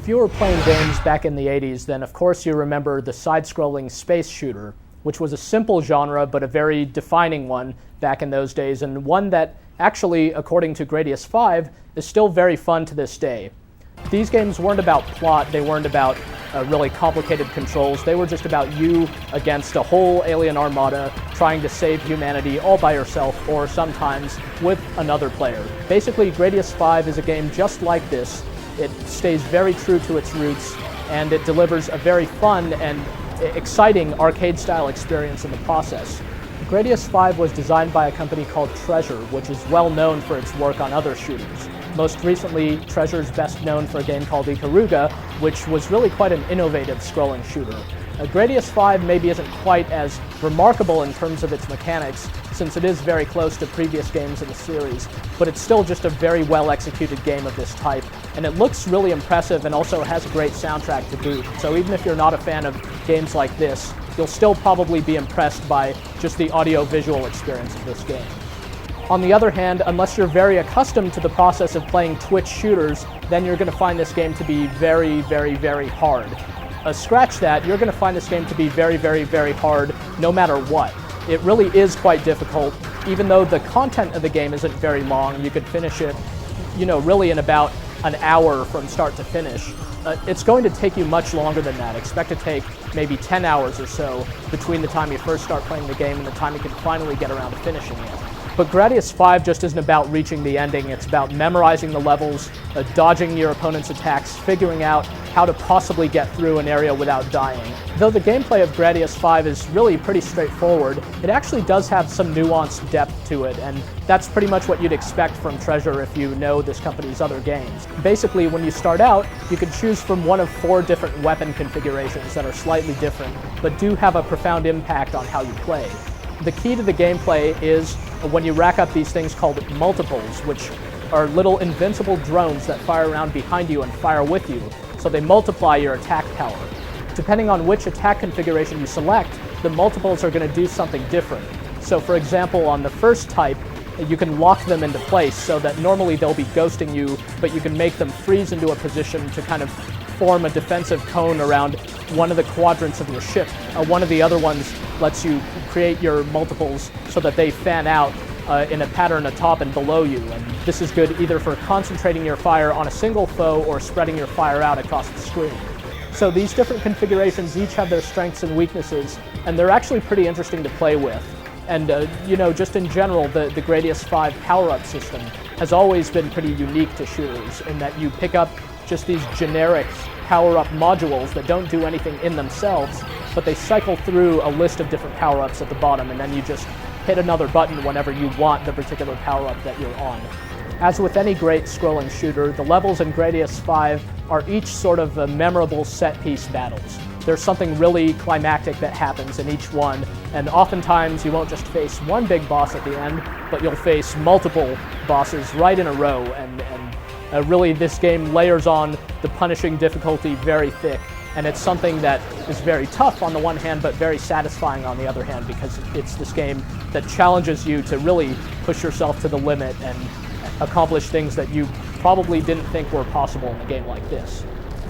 If you were playing games back in the 80s, then of course you remember the side-scrolling space shooter, which was a simple genre but a very defining one back in those days, and one that actually, according to Gradius V, is still very fun to this day. These games weren't about plot, they weren't about really complicated controls, they were just about you against a whole alien armada trying to save humanity all by yourself or sometimes with another player. Basically, Gradius V is a game just like this. It stays very true to its roots, and it delivers a very fun and exciting arcade-style experience in the process. Gradius V was designed by a company called Treasure, which is well known for its work on other shooters. Most recently, Treasure's best known for a game called Ikaruga, which was really quite an innovative scrolling shooter. Gradius V maybe isn't quite as remarkable in terms of its mechanics, since it is very close to previous games in the series, but it's still just a very well-executed game of this type, and it looks really impressive and also has a great soundtrack to boot. So even if you're not a fan of games like this, you'll still probably be impressed by just the audio-visual experience of this game. On the other hand, unless you're very accustomed to the process of playing Twitch shooters, then you're going to find this game to be very, very, very hard. Scratch that, you're going to find this game to be very, very, very hard no matter what. It really is quite difficult. Even though the content of the game isn't very long, you could finish it, really in about an hour from start to finish. It's going to take you much longer than that. Expect to take maybe 10 hours or so between the time you first start playing the game and the time you can finally get around to finishing it. But Gradius V just isn't about reaching the ending, it's about memorizing the levels, dodging your opponent's attacks, figuring out how to possibly get through an area without dying. Though the gameplay of Gradius V is really pretty straightforward, it actually does have some nuanced depth to it, and that's pretty much what you'd expect from Treasure if you know this company's other games. Basically, when you start out, you can choose from one of 4 different weapon configurations that are slightly different, but do have a profound impact on how you play. The key to the gameplay is when you rack up these things called multiples, which are little invincible drones that fire around behind you and fire with you, so they multiply your attack power. Depending on which attack configuration you select, the multiples are going to do something different. So for example, on the first type, you can lock them into place so that normally they'll be ghosting you, but you can make them freeze into a position to kind of form a defensive cone around one of the quadrants of your ship. One of the other ones lets you create your multiples so that they fan out in a pattern atop and below you, and this is good either for concentrating your fire on a single foe or spreading your fire out across the screen. So these different configurations each have their strengths and weaknesses, and they're actually pretty interesting to play with. And just in general, the Gradius V power-up system has always been pretty unique to shooters in that you pick up just these generic power-up modules that don't do anything in themselves, but they cycle through a list of different power-ups at the bottom, and then you just hit another button whenever you want the particular power-up that you're on. As with any great scrolling shooter, the levels in Gradius V are each sort of memorable set-piece battles. There's something really climactic that happens in each one, and oftentimes you won't just face one big boss at the end, but you'll face multiple bosses right in a row, and really this game layers on the punishing difficulty very thick, and it's something that is very tough on the one hand, but very satisfying on the other hand, because it's this game that challenges you to really push yourself to the limit and accomplish things that you probably didn't think were possible in a game like this.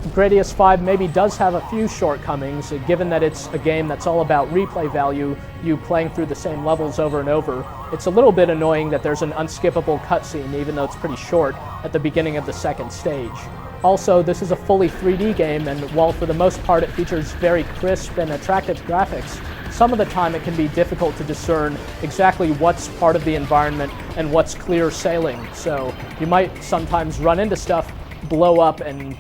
Gradius V maybe does have a few shortcomings, given that it's a game that's all about replay value, you playing through the same levels over and over. It's a little bit annoying that there's an unskippable cutscene, even though it's pretty short, at the beginning of the second stage. Also, this is a fully 3D game, and while for the most part it features very crisp and attractive graphics, some of the time it can be difficult to discern exactly what's part of the environment and what's clear sailing. So you might sometimes run into stuff, blow up, and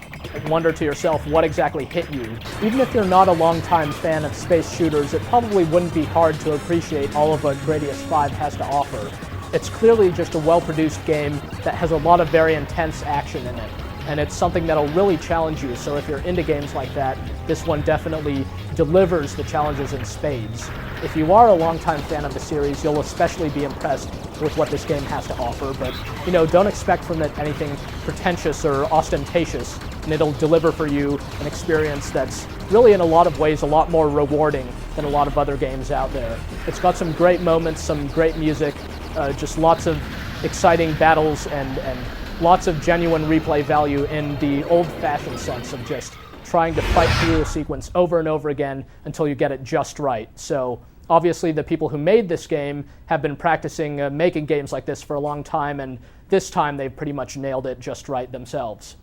wonder to yourself what exactly hit you. Even if you're not a longtime fan of space shooters, it probably wouldn't be hard to appreciate all of what Gradius V has to offer. It's clearly just a well-produced game that has a lot of very intense action in it, and it's something that'll really challenge you, so if you're into games like that, this one definitely delivers the challenges in spades. If you are a longtime fan of the series, you'll especially be impressed with what this game has to offer, but don't expect from it anything pretentious or ostentatious, and it'll deliver for you an experience that's really in a lot of ways a lot more rewarding than a lot of other games out there. It's got some great moments, some great music, just lots of exciting battles and lots of genuine replay value in the old-fashioned sense of just trying to fight through a sequence over and over again until you get it just right. So obviously the people who made this game have been practicing making games like this for a long time, and this time they've pretty much nailed it just right themselves.